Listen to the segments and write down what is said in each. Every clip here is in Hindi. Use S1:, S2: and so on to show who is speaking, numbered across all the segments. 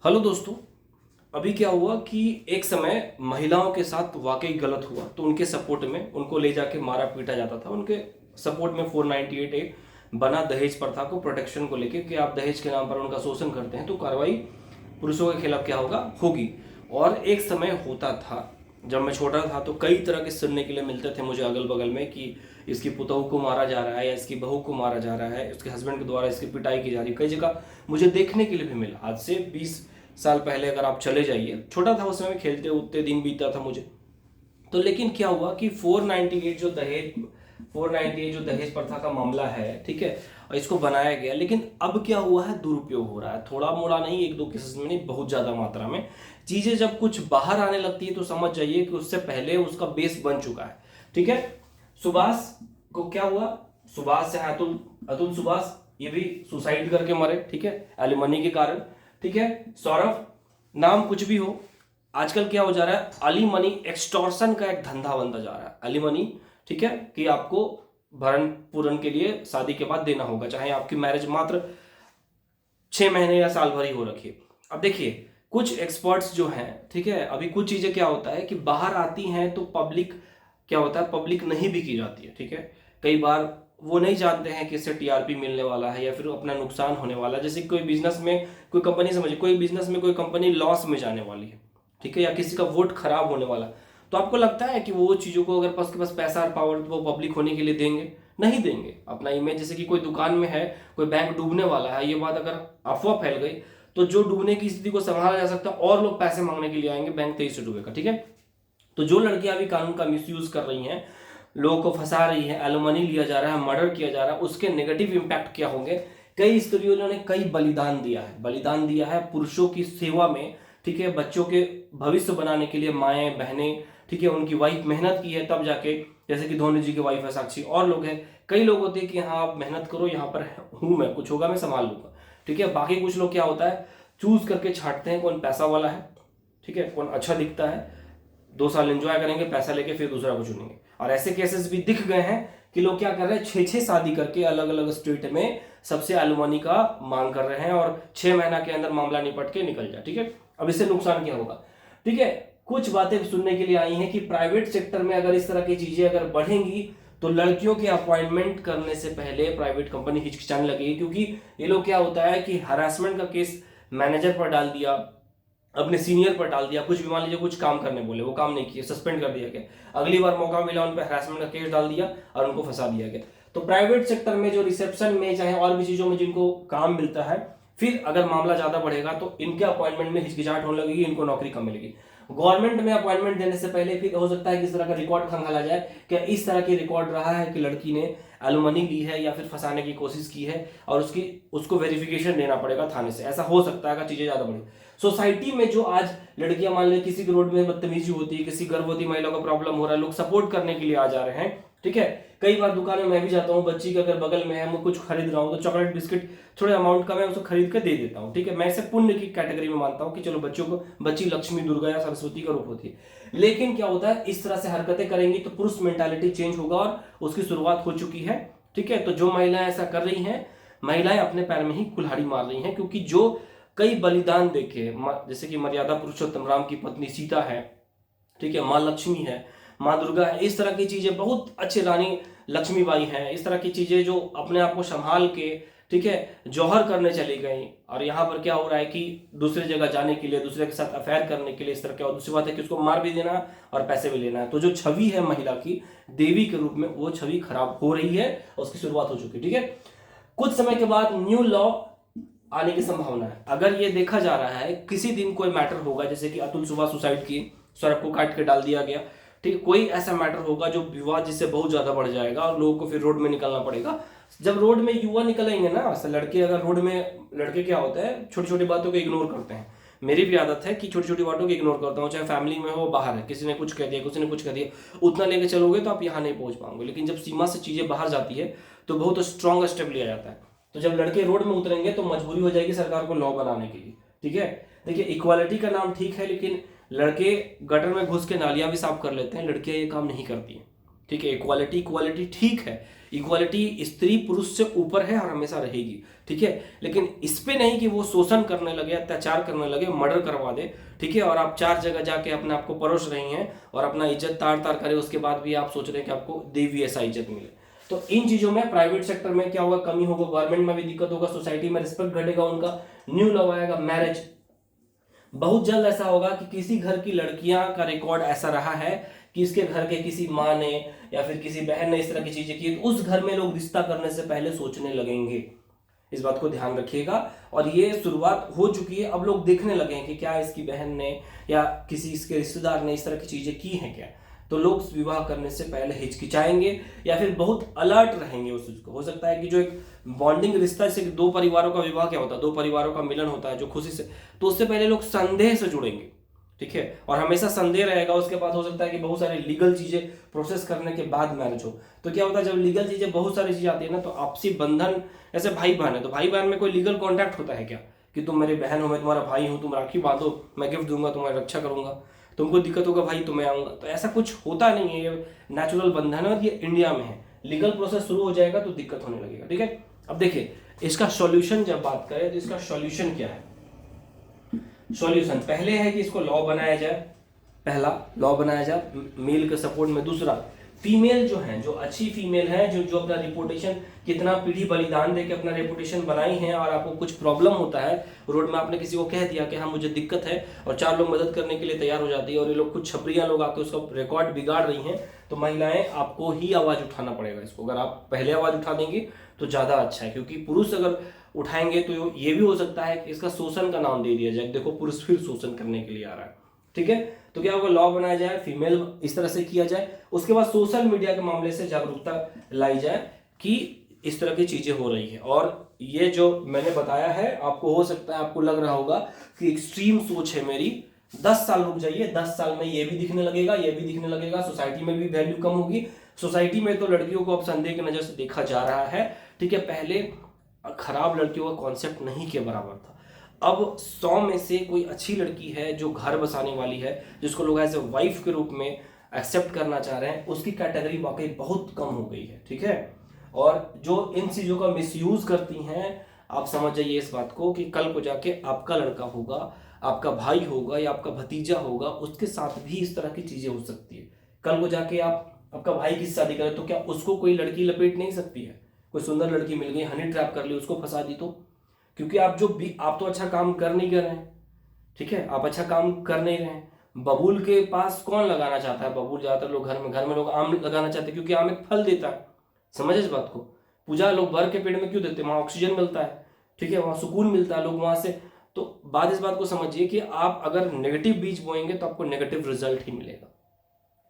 S1: हेलो दोस्तों। अभी क्या हुआ कि एक समय महिलाओं के साथ वाकई गलत हुआ तो उनके सपोर्ट में उनको ले जाके मारा पीटा जाता था। उनके सपोर्ट में 498 ए बना दहेज प्रथा को प्रोटेक्शन को लेके कि आप दहेज के नाम पर उनका शोषण करते हैं तो कार्रवाई पुरुषों के खिलाफ क्या होगा, होगी। और एक समय होता था जब मैं छोटा था तो कई तरह के सुनने के लिए मिलते थे मुझे अगल बगल में कि इसकी पुतहू को मारा जा रहा है या इसकी बहू को मारा जा रहा है, उसके हस्बैंड के द्वारा इसकी पिटाई की जा रही है। कई जगह मुझे देखने के लिए भी मिला। आज से 20 साल पहले अगर आप चले जाइए, छोटा था उस समय, खेलते उतने दिन बीता था मुझे तो। लेकिन क्या हुआ कि 498 जो दहेज प्रथा का मामला है, ठीक है, और इसको बनाया गया। लेकिन अब क्या हुआ है, दुरुपयोग हो रहा है। थोड़ा मोड़ा नहीं, एक दो केसेस में नहीं, बहुत ज्यादा मात्रा में चीजें जब कुछ बाहर आने लगती है तो समझ जाइए कि उससे पहले उसका बेस बन चुका है। ठीक है, सुभाष को क्या हुआ, सुभाष से अतुल अतुल सुभाष ये भी सुसाइड करके मरे, ठीक है, एलिमनी के कारण। ठीक है, सौरभ, नाम कुछ भी हो, आजकल क्या हो जा रहा है, अली मनी एक्सटॉर्शन का एक धंधा बनता जा रहा है। अली मनी, ठीक है, कि आपको भरण पूरण के लिए शादी के बाद देना होगा, चाहे आपकी मैरिज मात्र 6 महीने या साल भर ही हो रखी है। अब देखिए, कुछ एक्सपर्ट्स जो हैं, ठीक है, अभी कुछ चीजें क्या होता है कि बाहर आती हैं तो पब्लिक क्या होता है, पब्लिक नहीं भी की जाती है। ठीक है, कई बार वो नहीं जानते हैं कि इससे टीआरपी मिलने वाला है या फिर अपना नुकसान होने वाला है। जैसे कोई बिजनेस में कोई कंपनी, समझिए कोई बिजनेस में कोई कंपनी लॉस में जाने वाली है, ठीक है, या किसी का वोट खराब होने वाला, तो आपको लगता है कि वो चीज़ों को अगर उसके पास पैसा और पावर वो पब्लिक होने के लिए देंगे? नहीं देंगे। अपना इमेज, जैसे कि कोई दुकान में है, कोई बैंक डूबने वाला है, ये बात अगर अफवाह फैल गई तो जो डूबने की स्थिति को संभाला जा सकता है और लोग पैसे मांगने के लिए आएंगे, बैंक तेजी से डूबेगा। ठीक है, तो जो लड़कियां अभी कानून का मिसयूज कर रही हैं, लोगों को फंसा रही है, एलुमनी लिया जा रहा है, मर्डर किया जा रहा है, उसके नेगेटिव इम्पैक्ट क्या होंगे। कई स्त्रियों ने कई बलिदान दिया है, बलिदान दिया है पुरुषों की सेवा में, ठीक है, बच्चों के भविष्य बनाने के लिए माएँ बहनें, ठीक है, उनकी वाइफ मेहनत की है तब जाके, जैसे कि धोनी जी की वाइफ है साक्षी, और लोग हैं। कई लोग होते हैं कि हाँ आप मेहनत करो, यहाँ पर हूँ मैं, कुछ होगा मैं संभाल लूंगा। ठीक है, बाकी कुछ लोग क्या होता है, चूज करके छांटते हैं कौन पैसा वाला है, ठीक है, कौन अच्छा दिखता है, 2 साल एंजॉय करेंगे, पैसा लेके फिर दूसरा को चुनेंगे। और ऐसे केसेस भी दिख गए हैं कि लोग क्या कर रहे हैं, 6-6 शादी करके अलग अलग स्टेट में सबसे एलुमनी का मांग कर रहे हैं और 6 महीना के अंदर मामला निपट के निकल जाए। ठीक है, अब इससे नुकसान क्या होगा? ठीक है, कुछ बातें सुनने के लिए आई हैं कि प्राइवेट सेक्टर में अगर इस तरह की चीजें अगर बढ़ेंगी तो लड़कियों के अपॉइंटमेंट करने से पहले प्राइवेट कंपनी हिचकिचाने लगेगी, क्योंकि ये लोग क्या होता है कि हरासमेंट का केस मैनेजर पर डाल दिया, अपने सीनियर पर डाल दिया, कुछ भी मान लीजिए कुछ काम करने बोले, वो काम नहीं किए, सस्पेंड कर दिया गया, अगली बार मौका मिला उन पर हरासमेंट का केस डाल दिया और उनको फंसा दिया गया। तो प्राइवेट सेक्टर में जो रिसेप्शन में चाहे और भी चीजों में जिनको काम मिलता है, फिर अगर मामला ज्यादा बढ़ेगा तो इनके अपॉइंटमेंट में हिचकिचाहट होने लगेगी, इनको नौकरी कम मिलेगी। गवर्नमेंट में अपॉइंटमेंट देने से पहले फिर हो सकता है कि इस तरह का रिकॉर्ड खंगाला जाए, क्या इस तरह की रिकॉर्ड रहा है कि लड़की ने एलुमनी ली है या फिर फंसाने की कोशिश की है, और उसको वेरिफिकेशन देना पड़ेगा थाने से। ऐसा हो सकता है अगर चीजें ज्यादा बढ़ी। सोसाइटी में जो आज लड़कियां, मान ली किसी के रोड में बदतमीजी होती है, किसी गर्भवती महिला को प्रॉब्लम हो रहा है, लोग सपोर्ट करने के लिए आ जा रहे हैं। ठीक है, कई बार दुकान में मैं भी जाता हूँ, बच्ची का अगर बगल में है, मैं कुछ खरीद रहा हूँ तो चॉकलेट बिस्किट थोड़े अमाउंट का मैं उसको खरीद कर दे देता हूँ। ठीक है, मैं इसे पुण्य की कैटेगरी में मानता हूँ कि चलो बच्चों को, बच्ची लक्ष्मी, दुर्गा या सरस्वती का रूप होती है। लेकिन क्या होता है, इस तरह से हरकतें करेंगी तो पुरुष मेंटालिटी चेंज होगा और उसकी शुरुआत हो चुकी है। ठीक है, तो जो महिलाएं ऐसा कर रही हैं, महिलाएं अपने पैर में ही कुल्हाड़ी मार रही हैं, क्योंकि जो कई बलिदान देखे, जैसे कि मर्यादा पुरुषोत्तम राम की पत्नी सीता है, ठीक है, माँ लक्ष्मी है, माँ दुर्गा है, इस तरह की चीजें, बहुत अच्छे रानी लक्ष्मीबाई हैं, इस तरह की चीजें जो अपने आप को संभाल के, ठीक है, जौहर करने चली गई। और यहाँ पर क्या हो रहा है कि दूसरी जगह जाने के लिए, दूसरे के साथ अफेयर करने के लिए, इस तरह क्या, दूसरी बात है कि उसको मार भी देना और पैसे भी लेना है। तो जो छवि है महिला की देवी के रूप में, वो छवि खराब हो रही है, उसकी शुरुआत हो चुकी है। ठीक है, कुछ समय के बाद न्यू लॉ आने की संभावना है। अगर ये देखा जा रहा है किसी दिन कोई मैटर होगा, जैसे कि अतुल सुभाष सुसाइड की, सड़क को काट के डाल दिया गया, ठीक है, कोई ऐसा मैटर होगा जो विवाद जिससे बहुत ज्यादा बढ़ जाएगा और लोगों को फिर रोड में निकलना पड़ेगा। जब रोड में युवा निकलेंगे ना, लड़के अगर रोड में, लड़के क्या होता है, छोटी छोटी बातों को इग्नोर करते हैं। मेरी भी आदत है कि छोटी छोटी बातों को इग्नोर करता हूँ, चाहे फैमिली में हो, बाहर है, किसी ने कुछ कह दिया, किसी ने कुछ कह दिया, उतना लेके चलोगे तो आप यहाँ नहीं पहुंच पाओगे। लेकिन जब सीमा से चीजें बाहर जाती है तो बहुत स्ट्रांग स्टेप लिया जाता है। तो जब लड़के रोड में उतरेंगे तो मजबूरी हो जाएगी सरकार को लॉ बनाने के लिए। ठीक है, देखिए, इक्वालिटी का नाम ठीक है, लेकिन लड़के गटर में घुस के नालियां भी साफ कर लेते हैं, लड़कियां ये काम नहीं करती हैं। ठीक है, इक्वालिटी इक्वालिटी ठीक है, इक्वालिटी स्त्री पुरुष से ऊपर है और हमेशा रहेगी, ठीक है। लेकिन इस पे नहीं कि वो शोषण करने लगे, अत्याचार करने लगे, मर्डर करवा दे, ठीक है। और आप 4 जगह जाके अपने आप को परोस रही हैं और अपना इज्जत तार तार करे, उसके बाद भी आप सोच रहे हैं कि आपको देवी ऐसा इज्जत मिले। तो इन चीजों में प्राइवेट सेक्टर में क्या होगा, कमी होगा, गवर्नमेंट में भी दिक्कत होगा, सोसाइटी में रिस्पेक्ट घटेगा उनका, न्यू लव आएगा, मैरिज। बहुत जल्द ऐसा होगा कि किसी घर की लड़कियां का रिकॉर्ड ऐसा रहा है कि इसके घर के किसी माँ ने या फिर किसी बहन ने इस तरह की चीजें की, तो उस घर में लोग रिश्ता करने से पहले सोचने लगेंगे। इस बात को ध्यान रखिएगा। और ये शुरुआत हो चुकी है, अब लोग देखने लगे हैं कि क्या इसकी बहन ने या किसी इसके रिश्तेदार ने इस तरह की चीजें की हैं क्या। तो लोग विवाह करने से पहले हिचकिचाएंगे या फिर बहुत अलर्ट रहेंगे उस चीज को। हो सकता है कि जो एक बॉन्डिंग रिश्ता, जैसे 2 परिवारों का विवाह क्या होता है, 2 परिवारों का मिलन होता है जो खुशी से, तो उससे पहले लोग संदेह से जुड़ेंगे, ठीक है। और हमेशा संदेह रहेगा। उसके बाद हो सकता है कि बहुत सारी लीगल चीजें प्रोसेस करने के बाद मैरिज हो। तो क्या होता है, जब लीगल चीजें, बहुत सारी चीजें आती है ना, तो आपसी बंधन, जैसे भाई बहन है तो भाई बहन में कोई लीगल कॉन्ट्रैक्ट होता है क्या कि तुम मेरे बहन हो, मैं तुम्हारा भाई हूं, तुम राखी बांधो, मैं गिफ्ट दूंगा, तुम्हारी रक्षा करूंगा, तुमको दिक्कत होगा भाई तो मैं आऊंगा। तो ऐसा कुछ होता नहीं है, ये नेचुरल बंधन है और ये इंडिया में है। लीगल प्रोसेस शुरू हो जाएगा तो दिक्कत होने लगेगा, ठीक है। अब देखिए इसका सॉल्यूशन जब बात करें तो इसका सॉल्यूशन क्या है। सॉल्यूशन पहले है कि इसको लॉ बनाया जाए, पहला लॉ बनाया जाए मेल के सपोर्ट में। दूसरा, फीमेल जो है, जो अच्छी फीमेल है, जो अपना रिपोर्टेशन, कितना पीढ़ी बलिदान देके अपना रेपुटेशन बनाई है, और आपको कुछ प्रॉब्लम होता है रोड में, आपने किसी को कह दिया कि हाँ मुझे दिक्कत है, और 4 लोग मदद करने के लिए तैयार हो जाती है, और ये लोग कुछ छपरियां लोग आके उसका रिकॉर्ड बिगाड़ रही हैं, तो महिलाएं आपको ही आवाज उठाना पड़ेगा इसको। अगर आप पहले आवाज उठा देंगे तो ज्यादा अच्छा है, क्योंकि पुरुष अगर उठाएंगे तो ये भी हो सकता है कि इसका शोषण का नाम दे दिया जाए, देखो पुरुष फिर शोषण करने के लिए आ रहा है, ठीक है। तो क्या होगा, लॉ बनाया जाए, फीमेल इस तरह से किया जाए। उसके बाद सोशल मीडिया के मामले से जागरूकता लाई जाए कि इस तरह की चीजें हो रही है। और ये जो मैंने बताया है, आपको हो सकता है आपको लग रहा होगा कि एक्सट्रीम सोच है मेरी, 10 साल रुक जाइए, 10 साल में ये भी दिखने लगेगा, ये भी दिखने लगेगा, सोसाइटी में भी वैल्यू कम होगी। सोसाइटी में तो लड़कियों को अब संदेह की नजर से देखा जा रहा है, ठीक है। पहले खराब लड़कियों का कॉन्सेप्ट नहीं के बराबर था, अब 100 में से कोई अच्छी लड़की है जो घर बसाने वाली है, जिसको लोग एज ए वाइफ के रूप में एक्सेप्ट करना चाह रहे हैं, उसकी कैटेगरी वाकई बहुत कम हो गई है, ठीक है। और जो इन चीजों का मिसयूज करती हैं, आप समझ जाइए इस बात को कि कल को जाके आपका लड़का होगा, आपका भाई होगा या आपका भतीजा होगा, उसके साथ भी इस तरह की चीजें हो सकती है। कल को जाके आपका भाई की शादी करे तो क्या उसको कोई लड़की लपेट नहीं सकती है। कोई सुंदर लड़की मिल गई, हनी ट्रैप कर ली, उसको फंसा दी, तो क्योंकि आप तो अच्छा काम कर नहीं कर रहे हैं, ठीक है। आप अच्छा काम कर नहीं रहे हैं। बबूल के पास कौन लगाना चाहता है, बबूल ज्यादातर लोग घर में लोग आम लगाना चाहते हैं, क्योंकि आम एक फल देता है, समझ इस बात को। पूजा लोग बर के पेड़ में क्यों देते हैं, वहां ऑक्सीजन मिलता है, ठीक है, वहां सुकून मिलता है, लोग वहां से। तो इस बात को समझिए कि आप अगर नेगेटिव बीज बोएंगे तो आपको नेगेटिव रिजल्ट ही मिलेगा,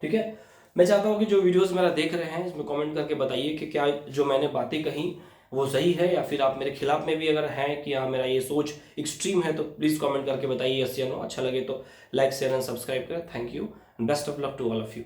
S1: ठीक है। मैं चाहता हूं कि जो वीडियोस मेरा देख रहे हैं इसमें कमेंट करके बताइए कि क्या जो मैंने बातें कही वो सही है, या फिर आप मेरे खिलाफ में भी अगर हैं कि हाँ मेरा ये सोच एक्सट्रीम है, तो प्लीज कमेंट करके बताइए यस या नो। अच्छा लगे तो लाइक शेयर एंड सब्सक्राइब करें। Thank you and best of luck to all of you.